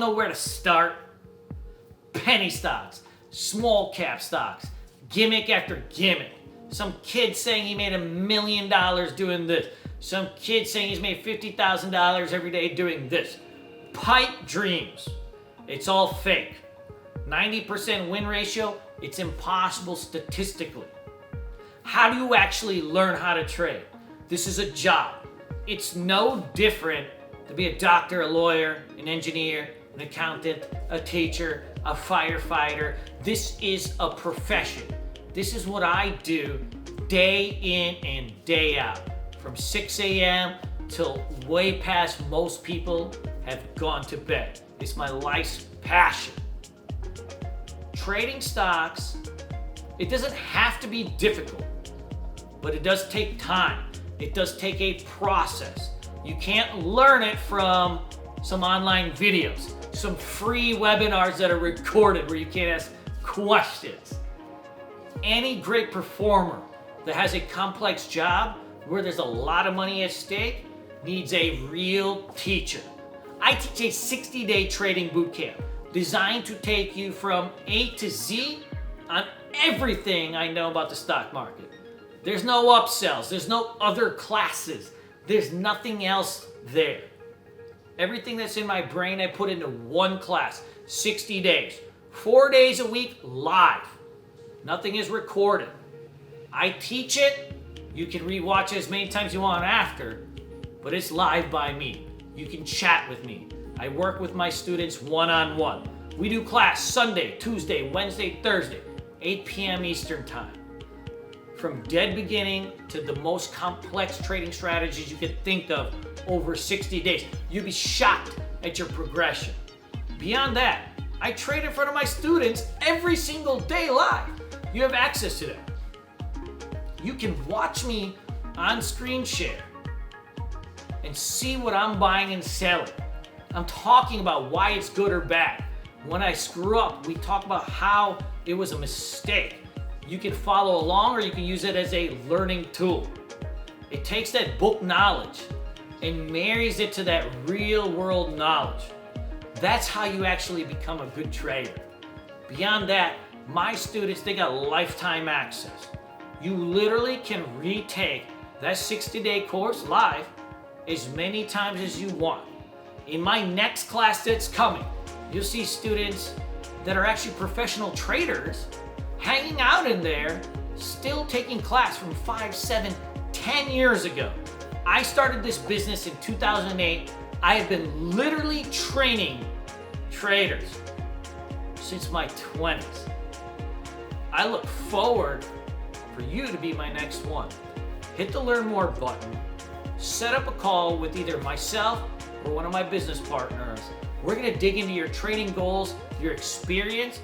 know where to start? Penny stocks, small cap stocks, gimmick after gimmick. Some kid saying he made $1 million doing this. Some kid saying he's made $50,000 every day doing this. Pipe dreams. It's all fake. 90% win ratio, it's impossible statistically. How do you actually learn how to trade? This is a job. It's no different to be a doctor, a lawyer, an engineer, an accountant, a teacher, a firefighter. This is a profession. This is what I do day in and day out. From 6 a.m. till way past most people have gone to bed. It's my life's passion. Trading stocks, it doesn't have to be difficult, but it does take time. It does take a process. You can't learn it from some online videos, some free webinars that are recorded where you can't ask questions. Any great performer that has a complex job where there's a lot of money at stake needs a real teacher. I teach a 60-day trading bootcamp designed to take you from A to Z on everything I know about the stock market. There's no upsells, there's no other classes, there's nothing else there. Everything that's in my brain I put into one class, 60 days, 4 days a week live. Nothing is recorded. I teach it, you can rewatch it as many times you want after, but it's live by me. You can chat with me. I work with my students one-on-one. We do class Sunday, Tuesday, Wednesday, Thursday, 8 p.m. Eastern Time. From dead beginning to the most complex trading strategies you could think of over 60 days. You'd be shocked at your progression. Beyond that, I trade in front of my students every single day live. You have access to that. You can watch me on screen share and see what I'm buying and selling. I'm talking about why it's good or bad. When I screw up, we talk about how it was a mistake. You can follow along or you can use it as a learning tool. It takes that book knowledge and marries it to that real world knowledge. That's how you actually become a good trader. Beyond that, my students, they got lifetime access. You literally can retake that 60-day course live as many times as you want. In my next class that's coming, you'll see students that are actually professional traders hanging out in there, still taking class from 5, 7, 10 years ago. I started this business in 2008. I have been literally training traders since my 20s. I look forward for you to be my next one. Hit the learn more button, set up a call with either myself or one of my business partners. We're gonna dig into your trading goals, your experience,